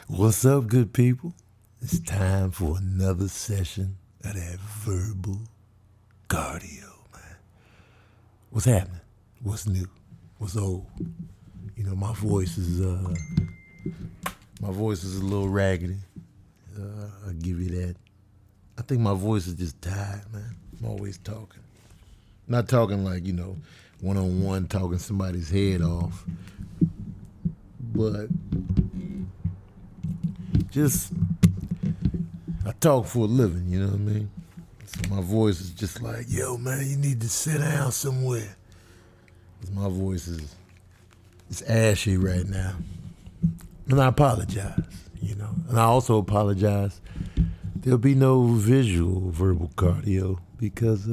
What's up, good people? It's time for another session of that verbal cardio, man. What's happening? What's new? What's old? You know, my voice is a little raggedy. I'll give you that. I think my voice is just tired, man. I'm always talking. Not talking like, one-on-one talking somebody's head off. But just, I talk for a living, you know what I mean? So my voice is just like, yo, man, you need to sit down somewhere. 'Cause my voice is, it's ashy right now. And I apologize, And I also apologize. There'll be no visual verbal cardio because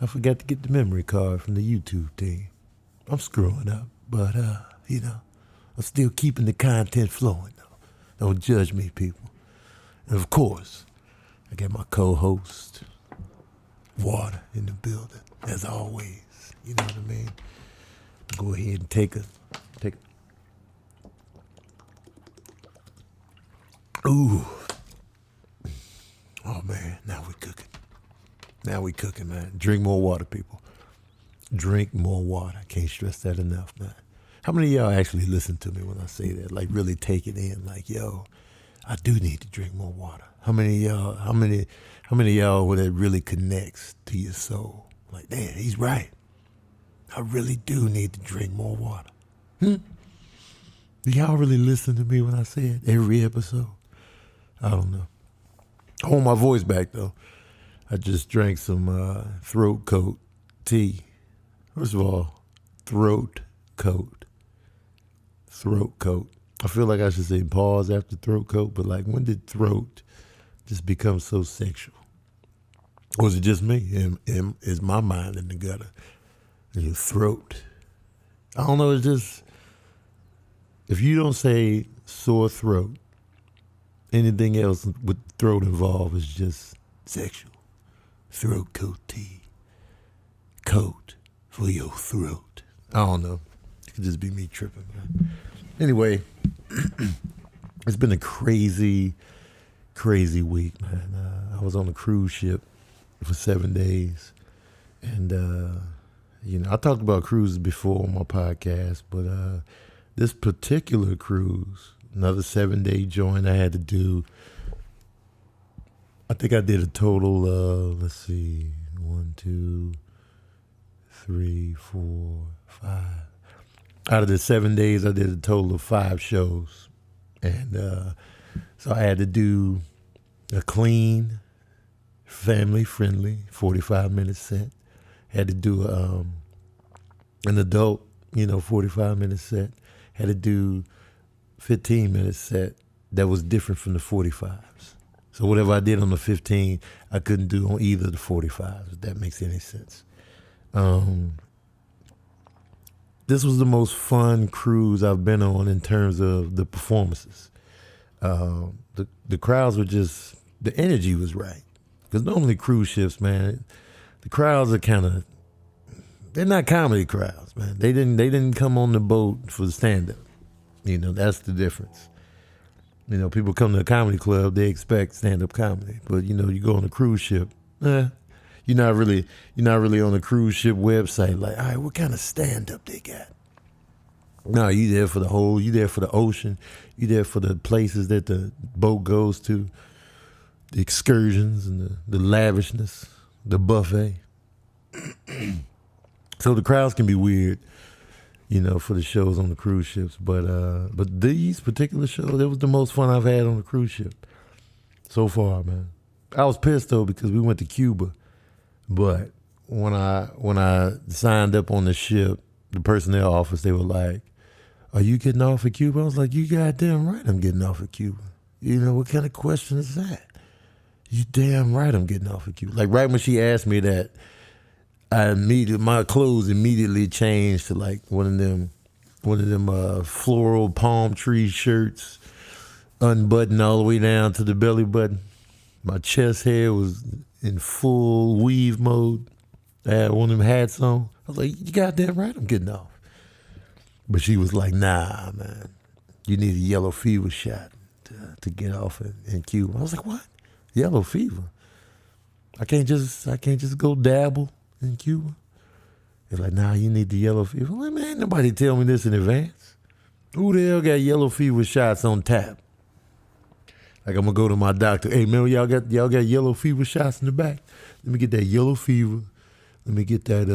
I forgot to get the memory card from the YouTube team. I'm screwing up, but, I'm still keeping the content flowing, though. Don't judge me, people. And, of course, I got my co-host, Water, in the building, as always. You know what I mean? Go ahead and take a. Ooh. Oh, man, now we cooking, man. Drink more water, people. Drink more water. Can't stress that enough, man. How many of y'all actually listen to me when I say that? Like, really take it in. Like, yo, I do need to drink more water. How many of y'all where that really connects to your soul? Like, damn, he's right. I really do need to drink more water. Do y'all really listen to me when I say it every episode? I don't know. I want my voice back, though. I just drank some throat coat tea. First of all, throat coat. Throat coat. I feel like I should say pause after throat coat, but like, when did throat just become so sexual? Or is it just me? Is my mind in the gutter? Your throat. I don't know, it's just, if you don't say sore throat, anything else with throat involved is just sexual. Throat coat tea. Coat for your throat. I don't know. It could just be me tripping, man. Anyway, it's been a crazy, crazy week, man. I was on a cruise ship for 7 days. And, I talked about cruises before on my podcast, but this particular cruise, another 7-day joint I had to do. I think I did a total of, 1, 2, 3, 4, 5. Out of the 7 days, I did a total of 5 shows. And so I had to do a clean, family-friendly 45-minute set. Had to do an adult, 45-minute set. Had to do 15-minute set that was different from the 45s. So whatever I did on the 15, I couldn't do on either of the 45s, if that makes any sense. This was the most fun cruise I've been on in terms of the performances. The crowds were just, the energy was right. Because normally cruise ships, man, the crowds are kind of, they're not comedy crowds, man. They didn't come on the boat for the stand-up. That's the difference. People come to a comedy club, they expect stand-up comedy. But, you go on a cruise ship, you're not really on the cruise ship website like, all right, what kind of stand-up they got? No, you there for the ocean. You there for the places that the boat goes to, the excursions and the lavishness, the buffet. So the crowds can be weird, for the shows on the cruise ships. But these particular shows, it was the most fun I've had on a cruise ship so far, man. I was pissed though because we went to Cuba, but when I signed up on the ship, the personnel office, they were like, "Are you getting off at Cuba?" I was like, "You goddamn right, I'm getting off at Cuba." What kind of question is that? You damn right, I'm getting off at Cuba. Like right when she asked me that, my clothes immediately changed to like one of them floral palm tree shirts, unbuttoned all the way down to the belly button. My chest hair was in full weave mode. I had one of them hats on. I was like, you goddamn right, I'm getting off. But she was like, nah, man, you need a yellow fever shot to get off in Cuba. I was like, what? Yellow fever? I can't just go dabble in Cuba. They're like, nah, you need the yellow fever. I'm like, man, nobody tell me this in advance. Who the hell got yellow fever shots on tap? Like, I'm gonna go to my doctor. Hey, man, y'all got yellow fever shots in the back. Let me get that yellow fever. Let me get that.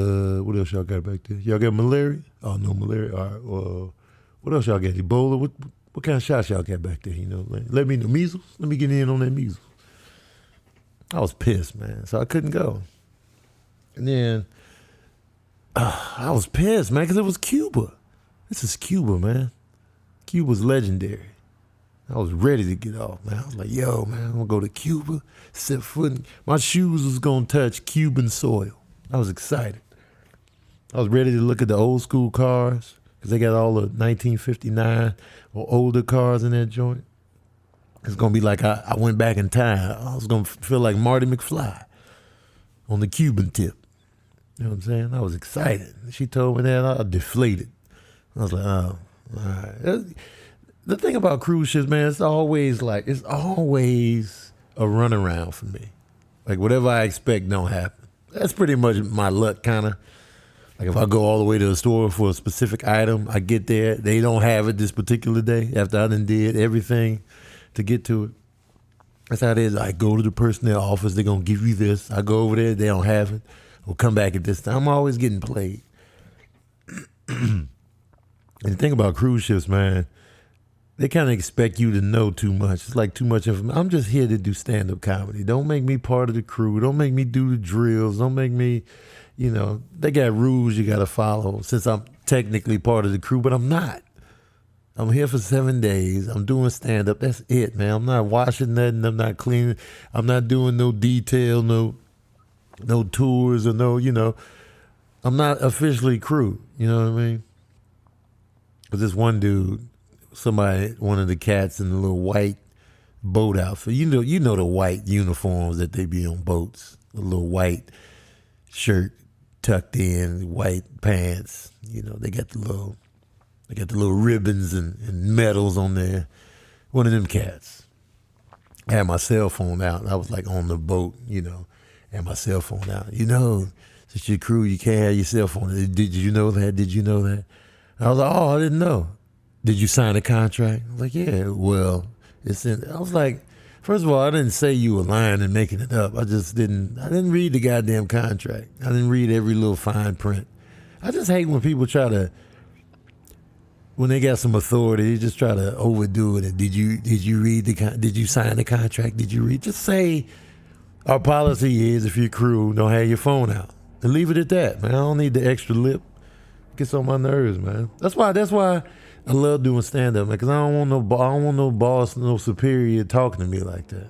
What else y'all got back there? Y'all got malaria? Oh, no malaria. All right. What else y'all got? Ebola? What kind of shots y'all got back there? You know, let me know. Measles. Let me get in on that measles. I was pissed, man. So I couldn't go. And then I was pissed, man, because it was Cuba. This is Cuba, man. Cuba's legendary. I was ready to get off, man. I was like, yo, man, I'm going to go to Cuba, set foot. My shoes was going to touch Cuban soil. I was excited. I was ready to look at the old school cars because they got all the 1959 or older cars in that joint. It's going to be like I went back in time. I was going to feel like Marty McFly on the Cuban tip. You know what I'm saying? I was excited. She told me that. I deflated. I was like, oh, all right. The thing about cruise ships, man, it's always a runaround for me. Like, whatever I expect don't happen. That's pretty much my luck, kind of. Like, if I go all the way to the store for a specific item, I get there, they don't have it this particular day after I done did everything to get to it. That's how it is. I go to the personnel office, they're going to give you this. I go over there, they don't have it. We'll come back at this time. I'm always getting played. And the thing about cruise ships, man, they kind of expect you to know too much. It's like too much information. I'm just here to do stand-up comedy. Don't make me part of the crew. Don't make me do the drills. Don't make me, they got rules you got to follow since I'm technically part of the crew, but I'm not. I'm here for 7 days. I'm doing stand-up. That's it, man. I'm not washing nothing. I'm not cleaning. I'm not doing no detail, no tours or no, I'm not officially crew. You know what I mean? But this one dude, one of the cats in the little white boat outfit. You know the white uniforms that they be on boats. The little white shirt tucked in, white pants. They got the little ribbons and medals on there. One of them cats. I had my cell phone out. I was like on the boat, had my cell phone out. Since your crew, you can't have your cell phone. Did you know that? Did you know that? I was like, oh, I didn't know. Did you sign a contract? I was like, yeah, well, I was like, first of all, I didn't say you were lying and making it up. I didn't read the goddamn contract. I didn't read every little fine print. I just hate when people when they got some authority, they just try to overdo it. And did you read did you sign the contract? Did you read? Just say, our policy is if your crew don't have your phone out. And leave it at that, man. I don't need the extra lip. It gets on my nerves, man. That's why I love doing stand-up, man, because I don't want no boss, no superior talking to me like that.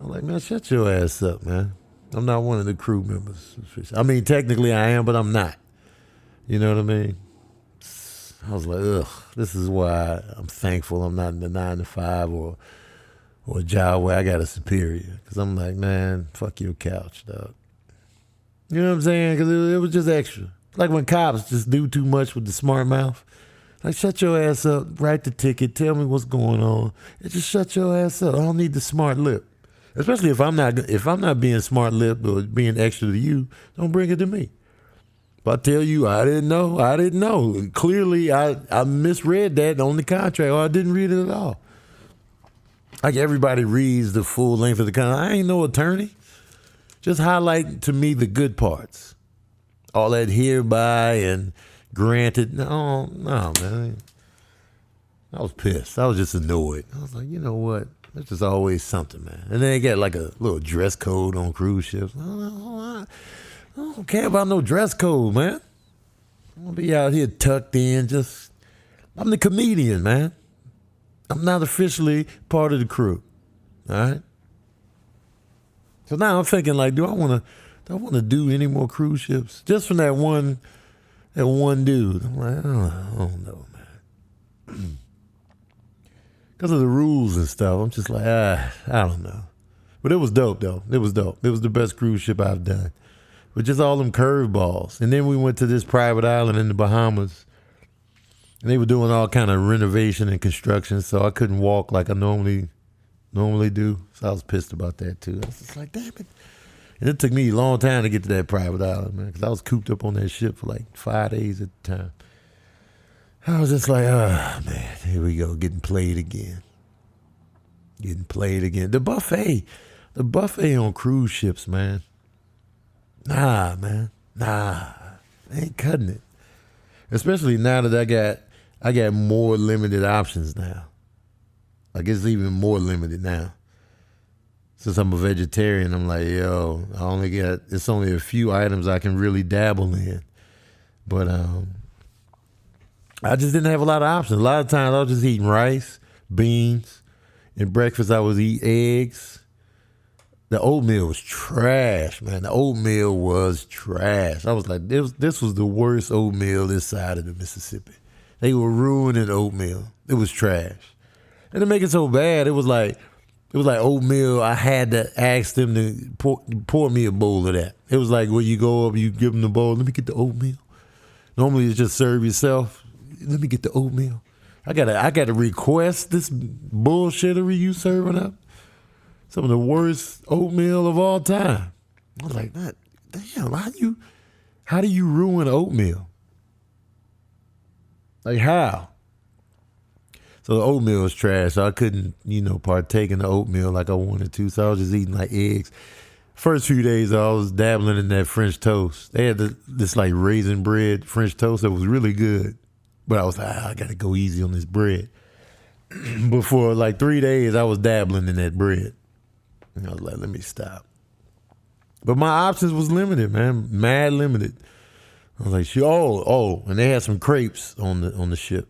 I'm like, man, shut your ass up, man. I'm not one of the crew members. I mean, technically I am, but I'm not. You know what I mean? I was like, ugh, this is why I'm thankful I'm not in the 9 to 5 or a job where I got a superior. Because I'm like, man, fuck your couch, dog. You know what I'm saying? Because it was just extra. Like when cops just do too much with the smart mouth. Like, shut your ass up, write the ticket, tell me what's going on. And just shut your ass up. I don't need the smart lip. Especially if I'm not being smart lip or being extra to you, don't bring it to me. If I tell you I didn't know. Clearly I misread that on the contract, or I didn't read it at all. Like, everybody reads the full length of the contract. I ain't no attorney. Just highlight to me the good parts. All that hereby and granted. No, man. I was pissed. I was just annoyed. I was like, you know what? There's just always something, man. And then they got like a little dress code on cruise ships. I don't care about no dress code, man. I'm going to be out here tucked in. I'm the comedian, man. I'm not officially part of the crew. All right? So now I'm thinking, like, do I want to do any more cruise ships? Just from that one dude. I'm like, I don't know, man. Because of the rules and stuff, I'm just like, I don't know. But it was dope, though. It was dope. It was the best cruise ship I've done. With just all them curveballs. And then we went to this private island in the Bahamas. And they were doing all kind of renovation and construction, so I couldn't walk like I normally do. So I was pissed about that too. I was just like, damn it. And it took me a long time to get to that private island, man, because I was cooped up on that ship for like 5 days at the time. I was just like, oh, man, here we go, getting played again. The buffet on cruise ships, man. Nah, man. Nah. I ain't cutting it. Especially now that I got more limited options now. Like it's even more limited now. Since I'm a vegetarian, I'm like, yo, it's only a few items I can really dabble in. But I just didn't have a lot of options. A lot of times I was just eating rice, beans. And breakfast I was eating eggs. The oatmeal was trash, man. The oatmeal was trash. I was like, this was the worst oatmeal this side of the Mississippi. They were ruining oatmeal. It was trash. And to make it so bad, it was like oatmeal. I had to ask them to pour me a bowl of that. It was like when you go up, you give them the bowl. Let me get the oatmeal. Normally it's just serve yourself. Let me get the oatmeal. I gotta request this bullshittery you serving up. Some of the worst oatmeal of all time. I was like, damn, how do you ruin oatmeal? Like how? So the oatmeal was trash. So I couldn't, partake in the oatmeal like I wanted to. So I was just eating like eggs. First few days I was dabbling in that French toast. They had this like raisin bread French toast that was really good. But I was like, I got to go easy on this bread. But for like 3 days, I was dabbling in that bread. And I was like, let me stop. But my options was limited, man. Mad limited. I was like, and they had some crepes on the ship.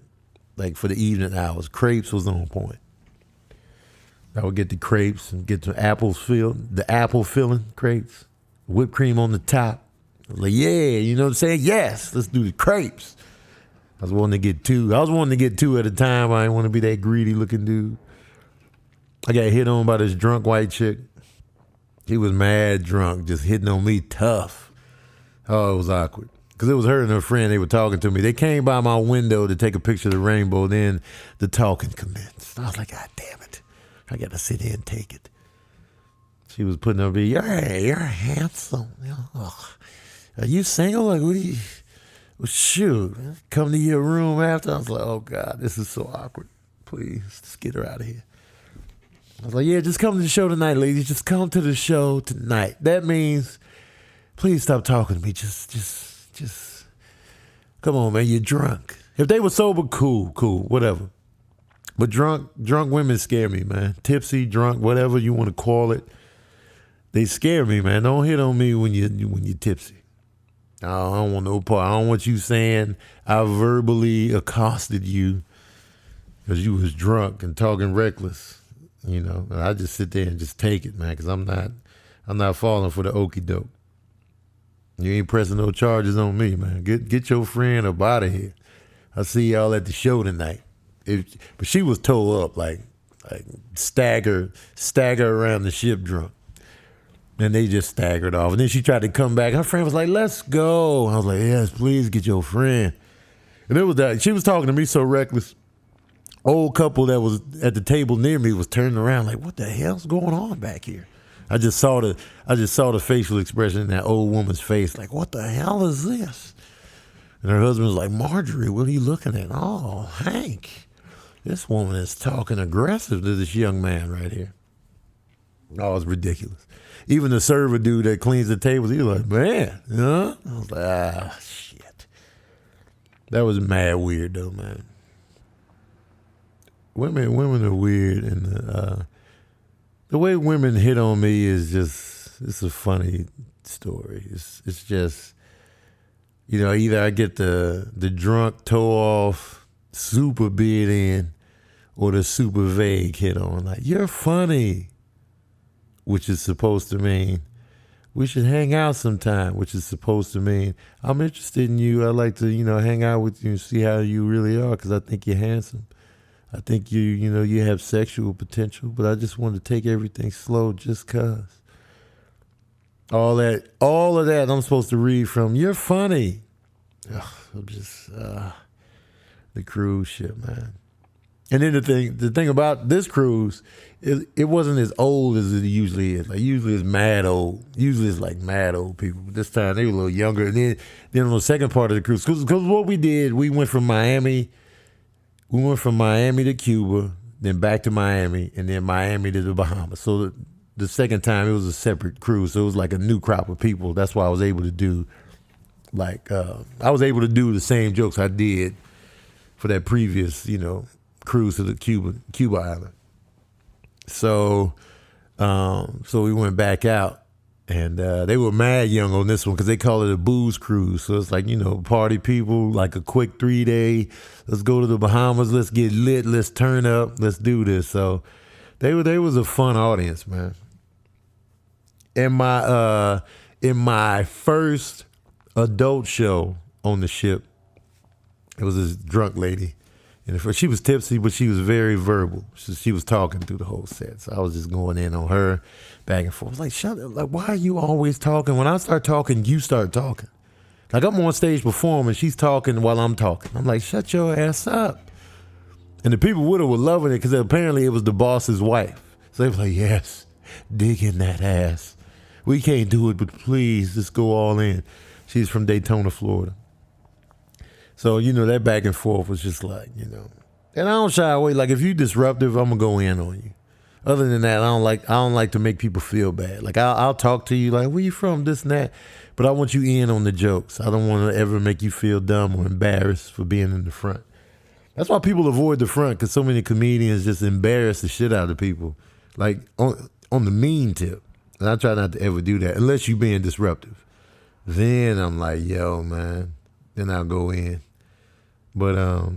Like for the evening hours. Crepes was on point. I would get the crepes and get the apple filling crepes. Whipped cream on the top. I was like, yeah, you know what I'm saying? Yes, let's do the crepes. I was wanting to get two. At a time. I didn't want to be that greedy looking dude. I got hit on by this drunk white chick. He was mad drunk, just hitting on me tough. Oh, it was awkward. Because it was her and her friend. They were talking to me. They came by my window to take a picture of the rainbow. Then the talking commenced. I was like, God damn it. I got to sit here and take it. She was putting up, you're handsome. Are you single? Like, what are you... Well, shoot, come to your room after. I was like, oh, God, this is so awkward. Please, just get her out of here. I was like, yeah, just come to the show tonight, ladies. Just come to the show tonight. That means, please stop talking to me. Just, come on, man, you're drunk. If they were sober, cool, whatever. But drunk women scare me, man. Tipsy, drunk, whatever you want to call it. They scare me, man. Don't hit on me when you're tipsy. I don't want no part. I don't want you saying I verbally accosted you because you was drunk and talking reckless. I just sit there and just take it, man, because I'm not falling for the okie doke. You ain't pressing no charges on me, man. Get your friend up out of here. I'll see y'all at the show tonight. But she was towed up, like stagger around the ship drunk. And they just staggered off. And then she tried to come back. Her friend was like, let's go. I was like, yes, please get your friend. And it was that. She was talking to me so reckless. Old couple that was at the table near me was turning around like, what the hell's going on back here? I just saw the facial expression in that old woman's face. Like, what the hell is this? And her husband was like, Marjorie, what are you looking at? Oh, Hank, this woman is talking aggressive to this young man right here. Oh, it's ridiculous. Even the server dude that cleans the tables, he was like, man, huh? I was like, shit. That was mad weird though, man. Women are weird, and the way women hit on me is it's a funny story. It's just, either I get the drunk toe off, super bid in, or the super vague hit on. Like, you're funny. Which is supposed to mean we should hang out sometime, which is supposed to mean I'm interested in you. I'd like to, hang out with you and see how you really are because I think you're handsome. I think you have sexual potential, but I just want to take everything slow just cause. All of that I'm supposed to read from, you're funny. Ugh, I'm just, the cruise ship, man. And then the thing about this cruise, it wasn't as old as it usually is. Like usually it's mad old. Usually it's like mad old people. But this time they were a little younger. And then on the second part of the cruise, because what we did, we went from Miami to Cuba, then back to Miami, and then Miami to the Bahamas. So the second time it was a separate cruise. So it was like a new crop of people. That's why I was able to do the same jokes I did for that previous, cruise to the Cuba island. So we went back out, and they were mad young on this one because they call it a booze cruise. So it's like, party people, like a quick 3-day, let's go to the Bahamas, let's get lit, let's turn up, let's do this. So they was a fun audience, man. In my first adult show on the ship, it was this drunk lady. And she was tipsy, but she was very verbal. She was talking through the whole set. So I was just going in on her, back and forth. Like, shut up. Like, why are you always talking? When I start talking, you start talking. Like, I'm on stage performing, she's talking while I'm talking. I'm like, shut your ass up. And the people with her were loving it because apparently it was the boss's wife. So they were like, yes, dig in that ass. We can't do it, but please, just go all in. She's from Daytona, Florida. So, that back and forth was just like, And I don't shy away. Like, if you disruptive, I'm going to go in on you. Other than that, I don't like to make people feel bad. Like, I'll talk to you like, where you from, this and that. But I want you in on the jokes. I don't want to ever make you feel dumb or embarrassed for being in the front. That's why people avoid the front, because so many comedians just embarrass the shit out of people. Like, on the mean tip. And I try not to ever do that, unless you're being disruptive. Then I'm like, yo, man. Then I'll go in. But, so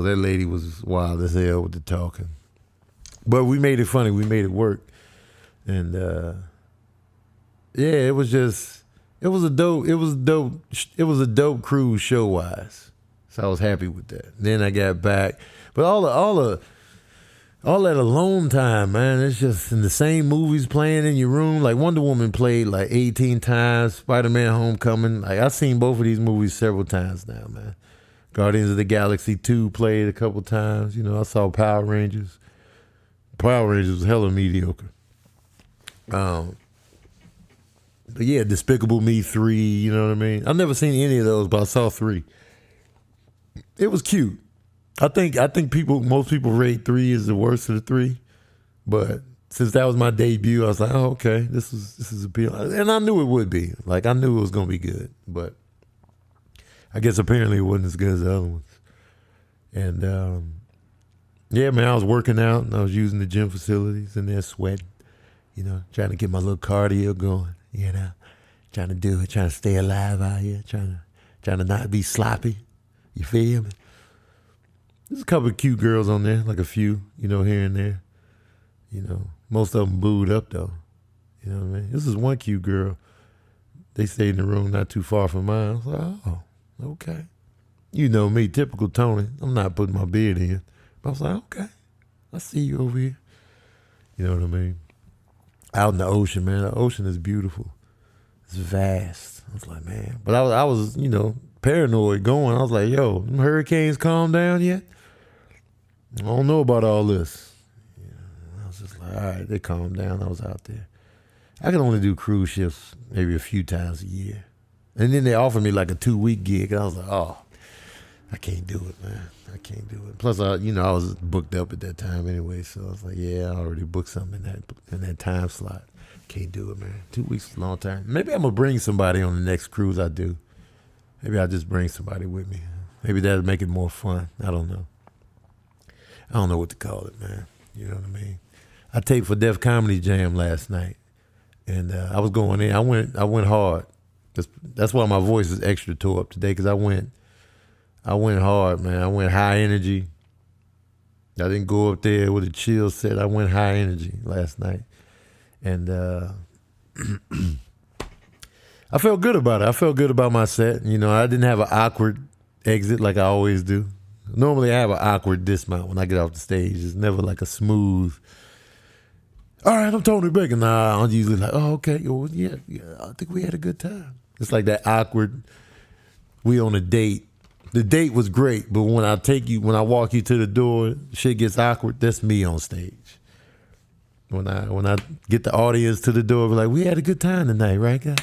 that lady was wild as hell with the talking. But we made it funny. We made it work. And, it was a dope cruise show-wise. So I was happy with that. Then I got back. But all that alone time, man, it's just in the same movies playing in your room. Like Wonder Woman played like 18 times. Spider-Man Homecoming. Like I've seen both of these movies several times now, man. Guardians of the Galaxy 2 played a couple times. I saw Power Rangers. Power Rangers was hella mediocre. But yeah, Despicable Me 3, you know what I mean? I've never seen any of those, but I saw 3. It was cute. I think most people rate 3 as the worst of the 3. But since that was my debut, I was like, oh, okay, this is appealing. And I knew it would be. Like I knew it was gonna be good. But I guess apparently it wasn't as good as the other ones. And man, I was working out and I was using the gym facilities and they're sweating, trying to get my little cardio going, trying to do it, trying to stay alive out here, trying to not be sloppy. You feel me? There's a couple of cute girls on there, like a few, here and there. Most of them booed up though. You know what I mean? This is one cute girl. They stayed in the room not too far from mine. I was like, oh. Okay. You know me, typical Tony. I'm not putting my beard in. But I was like, okay. I see you over here. You know what I mean? Out in the ocean, man. The ocean is beautiful. It's vast. I was like, man. But I was paranoid going. I was like, yo, them hurricanes calm down yet? I don't know about all this. I was just like, all right, they calmed down. I was out there. I can only do cruise ships maybe a few times a year. And then they offered me like a 2-week gig. And I was like, oh, I can't do it, man. I can't do it. Plus, I was booked up at that time anyway. So I was like, yeah, I already booked something in that time slot. Can't do it, man. 2 weeks is a long time. Maybe I'm going to bring somebody on the next cruise I do. Maybe I'll just bring somebody with me. Maybe that'll make it more fun. I don't know. I don't know what to call it, man. You know what I mean? I taped for Def Comedy Jam last night. And I was going in. I went hard. That's why my voice is extra tore up today, because I went hard, man. I went high energy. I didn't go up there with a chill set. I went high energy last night. And I felt good about it. I felt good about my set. I didn't have an awkward exit like I always do. Normally I have an awkward dismount when I get off the stage. It's never like a smooth, all right, I'm Tony Baker. Nah, I'm usually like, oh, okay. Well, yeah, I think we had a good time. It's like that awkward, we on a date, The date was great, but when I walk you to the door, shit gets awkward. That's me on stage. When I get the audience to the door, we're like, we had a good time tonight, right, guys?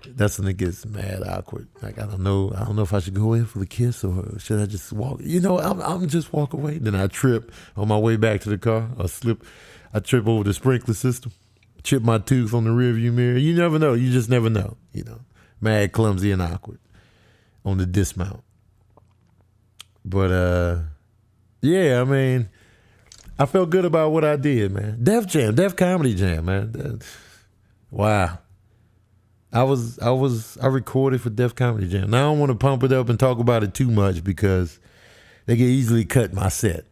That's when it gets mad awkward. Like, I don't know if I should go in for the kiss or should I just walk? I'm just walk away. Then I trip on my way back to the car. I trip over the sprinkler system, chip my tooth on the rearview mirror. You never know. You just never know. Mad, clumsy, and awkward on the dismount. But yeah, I mean, I felt good about what I did, man. Def Comedy Jam, man. Wow. I recorded for Def Comedy Jam. Now I don't want to pump it up and talk about it too much because they can easily cut my set.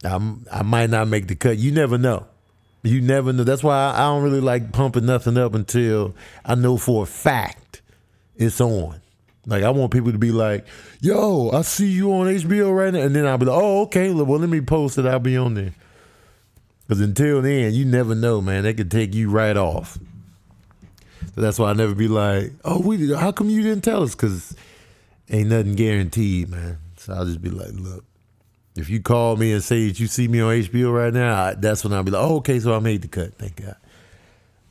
I might not make the cut. You never know. You never know. That's why I don't really like pumping nothing up until I know for a fact it's on. Like, I want people to be like, yo, I see you on HBO right now. And then I'll be like, oh, okay, well, let me post it. I'll be on there. Because until then, you never know, man. They could take you right off. So that's why I never be like, oh, how come you didn't tell us? Because ain't nothing guaranteed, man. So I'll just be like, look, if you call me and say that you see me on HBO right now, that's when I'll be like, oh, okay, so I made the cut. Thank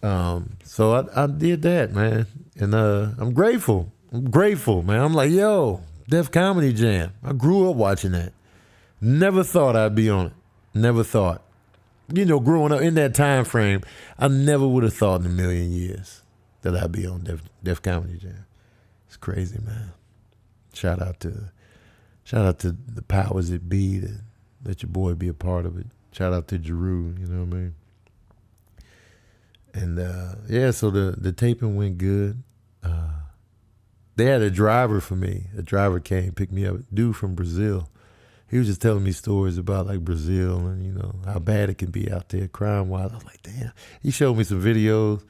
God. So I did that, man. And I'm grateful. I'm grateful, man. I'm like, yo, Def Comedy Jam. I grew up watching that. Never thought I'd be on it. Never thought. Growing up in that time frame, I never would have thought in a million years that I'd be on Def Comedy Jam. It's crazy, man. Shout out to the powers that be that let your boy be a part of it. Shout out to Jeru, you know what I mean? And yeah, so the taping went good. They had a driver for me. A driver came, picked me up. Dude from Brazil. He was just telling me stories about like Brazil and how bad it can be out there crime-wise. I was like, damn. He showed me some videos.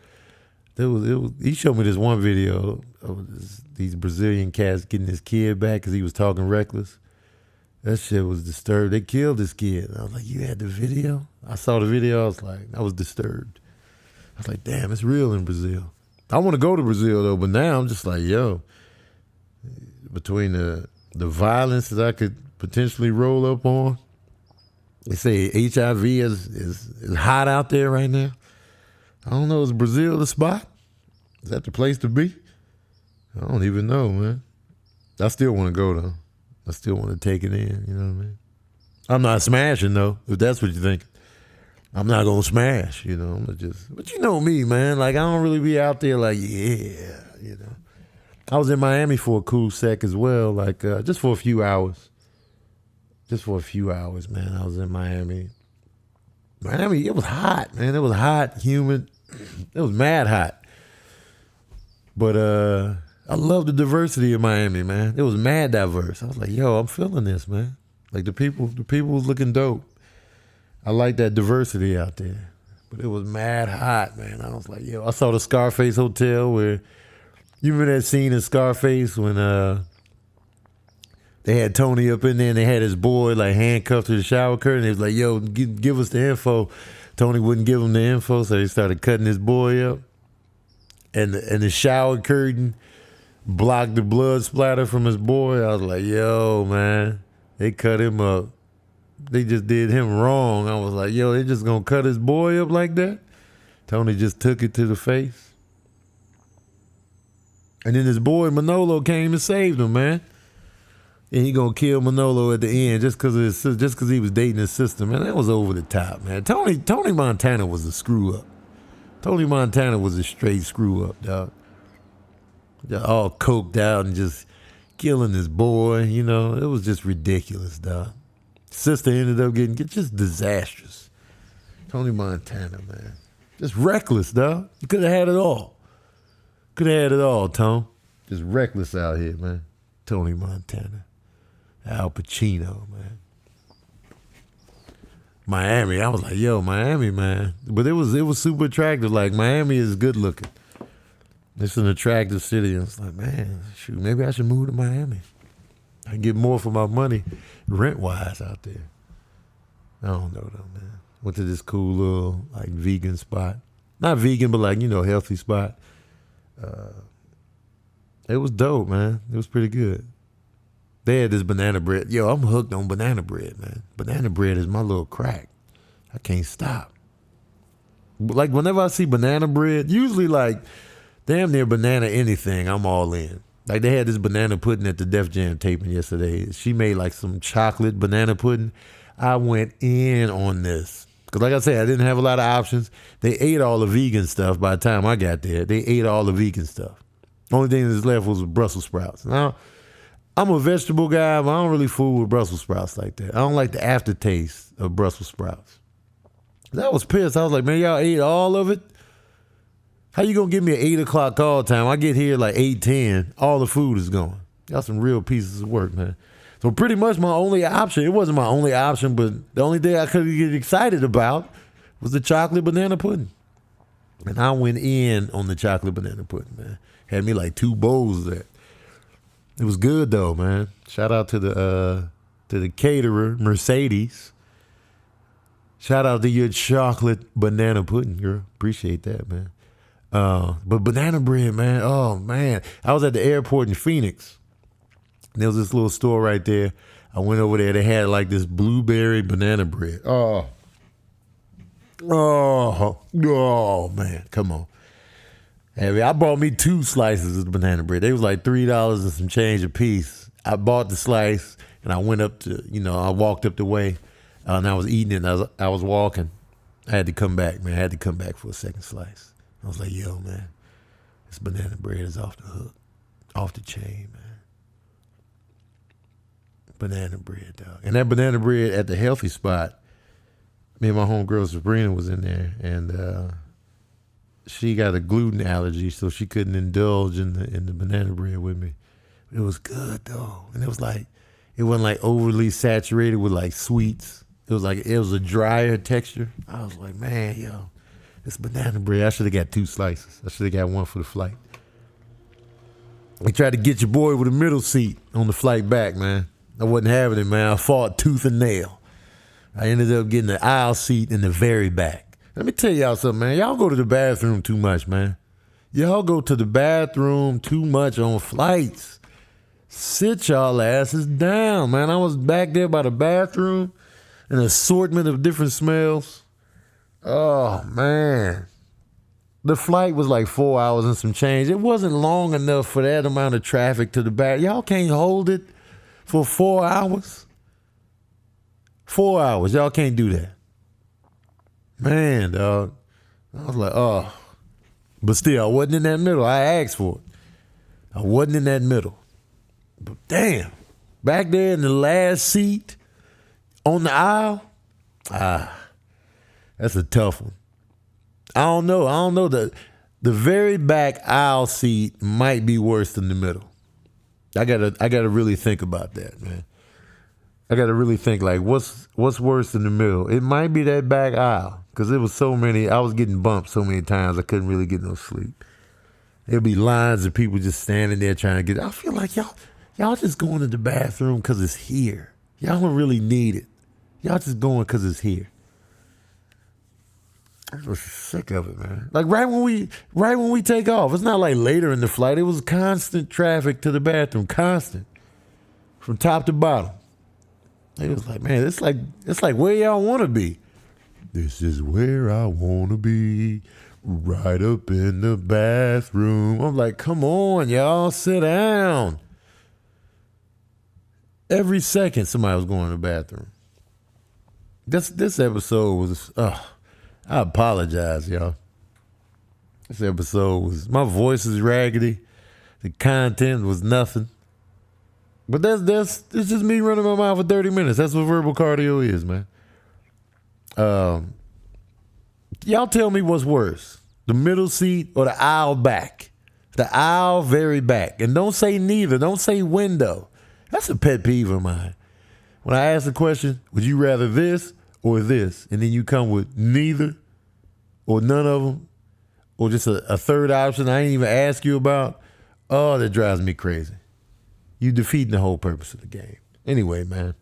He showed me this one video of these Brazilian cats getting his kid back because he was talking reckless. That shit was disturbed. They killed this kid. I was like, you had the video? I saw the video. I was disturbed. I was like, damn, it's real in Brazil. I want to go to Brazil though, but now I'm just like, yo, between the violence that I could potentially roll up on, they say HIV is hot out there right now. I don't know, is Brazil the spot? Is that the place to be? I don't even know, man. I still want to go though. I still want to take it in, you know what I mean? I'm not smashing though, if that's what you're thinking. I'm not gonna smash, I'm gonna but you know me, man. Like, I don't really be out there like, yeah, I was in Miami for a cool sec as well, like just for a few hours. Just for a few hours, man. I was in Miami. Miami, it was hot, man. It was hot, humid. It was mad hot. But I love the diversity of Miami, man. It was mad diverse. I was like, yo, I'm feeling this, man. Like, the people was looking dope. I like that diversity out there. But it was mad hot, man. I was like, yo, I saw the Scarface Hotel where, you remember that scene in Scarface when they had Tony up in there and they had his boy like handcuffed to the shower curtain. They was like, yo, give us the info. Tony wouldn't give him the info, so they started cutting his boy up. And the shower curtain blocked the blood splatter from his boy. I was like, yo, man, they cut him up. They just did him wrong. I was like, yo, they just gonna cut his boy up like that? Tony just took it to the face. And then his boy Manolo came and saved him, man. And he gonna kill Manolo at the end just because he was dating his sister, man. That was over the top, man. Tony Montana was a screw up. Tony Montana was a straight screw up, dog. All coked out and just killing his boy, It was just ridiculous, dog. Sister ended up getting just disastrous. Tony Montana, man. Just reckless, dog. You could have had it all. Could have had it all, Tom. Just reckless out here, man. Tony Montana. Al Pacino, man. Miami, I was like, yo, Miami, man. But it was super attractive. Like, Miami is good looking. It's an attractive city. I was like, man, shoot, maybe I should move to Miami. I can get more for my money rent-wise out there. I don't know, though, man. Went to this cool little, like, vegan spot. Not vegan, but, like, healthy spot. It was dope, man. It was pretty good. They had this banana bread. Yo, I'm hooked on banana bread, man. Banana bread is my little crack. I can't stop. Like, whenever I see banana bread, usually like damn near banana anything, I'm all in. Like, they had this banana pudding at the Def Jam taping yesterday. She made like some chocolate banana pudding. I went in on this. Because like I said, I didn't have a lot of options. They ate all the vegan stuff by the time I got there. They ate all the vegan stuff. Only thing that's left was Brussels sprouts. Now, I'm a vegetable guy, but I don't really fool with Brussels sprouts like that. I don't like the aftertaste of Brussels sprouts. I was pissed. I was like, man, y'all ate all of it? How you gonna give me an 8 o'clock call time? I get here like 8:10. All the food is gone. Y'all some real pieces of work, man. So pretty much my only option, it wasn't my only option, but the only thing I could get excited about was the chocolate banana pudding. And I went in on the chocolate banana pudding, man. Had me like 2 bowls of that. It was good though, man. Shout out to the caterer, Mercedes. Shout out to your chocolate banana pudding, girl. Appreciate that, man. But banana bread, man. Oh man. I was at the airport in Phoenix. There was this little store right there. I went over there. They had like this blueberry banana bread. Oh, man. Come on. I bought me 2 slices of the banana bread. They was like $3 and some change a piece. I bought the slice and I went up to, I walked up the way and I was eating it and I was walking. I had to come back, man. I had to come back for a second slice. I was like, yo, man, this banana bread is off the hook, off the chain, man. Banana bread, dog. And that banana bread at the healthy spot, me and my homegirl Sabrina was in there, and she got a gluten allergy, so she couldn't indulge in the banana bread with me. It was good though, and it wasn't like overly saturated with like sweets. It was a drier texture. I was like, man, yo, this banana bread. I should have got 2 slices. I should have got 1 for the flight. They tried to get your boy with a middle seat on the flight back, man. I wasn't having it, man. I fought tooth and nail. I ended up getting the aisle seat in the very back. Let me tell y'all something, man. Y'all go to the bathroom too much, man. Y'all go to the bathroom too much on flights. Sit y'all asses down, man. I was back there by the bathroom, an assortment of different smells. Oh, man. The flight was like 4 hours and some change. It wasn't long enough for that amount of traffic to the back. Y'all can't hold it for 4 hours. 4 hours. Y'all can't do that. Man, dog. I was like, oh. But still, I wasn't in that middle. I asked for it. I wasn't in that middle. But damn. Back there in the last seat on the aisle, that's a tough one. I don't know. The very back aisle seat might be worse than the middle. I gotta really think about that, man. I gotta really think like what's worse than the middle. It might be that back aisle because it was so many. I was getting bumped so many times I couldn't really get no sleep. There'd be lines of people just standing there trying to get. I feel like y'all just going to the bathroom because it's here. Y'all don't really need it. Y'all just going because it's here. I was sick of it, man. Like right when we take off, it's not like later in the flight. It was constant traffic to the bathroom, constant, from top to bottom. It was like, man, it's like where y'all want to be. This is where I want to be, right up in the bathroom. I'm like, come on, y'all, sit down. Every second somebody was going to the bathroom. This episode was, I apologize, y'all. This episode was, my voice is raggedy. The content was nothing. But it's just me running my mouth for 30 minutes. That's what verbal cardio is, man. Y'all tell me what's worse, the middle seat or the aisle back? The aisle very back. And don't say neither. Don't say window. That's a pet peeve of mine. When I ask the question, would you rather this or this? And then you come with neither or none of them or just a third option I ain't even ask you about. Oh, that drives me crazy. You defeating the whole purpose of the game. Anyway, man.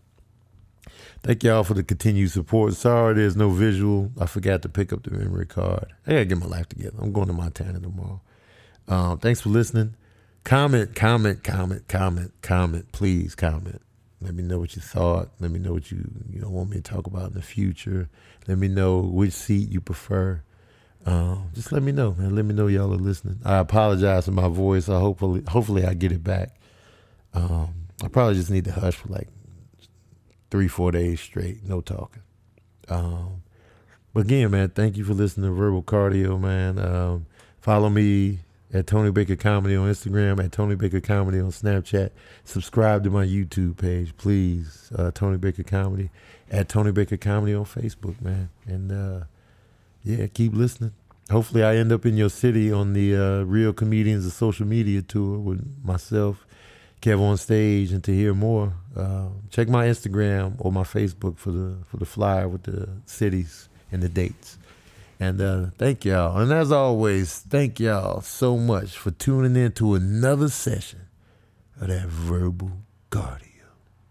Thank y'all for the continued support. Sorry there's no visual. I forgot to pick up the memory card. I gotta get my life together. I'm going to Montana tomorrow. Thanks for listening. Comment. Please comment. Let me know what you thought. Let me know what you want me to talk about in the future. Let me know which seat you prefer. Just let me know, man. Let me know y'all are listening. I apologize for my voice. Hopefully I get it back. I probably just need to hush for like 3-4 days straight, no talking. But again, man, thank you for listening to Verbal Cardio, man. Follow me at Tony Baker Comedy on Instagram, at Tony Baker Comedy on Snapchat. Subscribe to my YouTube page, please. Tony Baker Comedy, at Tony Baker Comedy on Facebook, man. And yeah, keep listening. Hopefully I end up in your city on the Real Comedians of Social Media tour with myself, Kev on Stage. And to hear more, check my Instagram or my Facebook for the flyer with the cities and the dates. And thank y'all. And as always, thank y'all so much for tuning in to another session of that Verbal Cardio.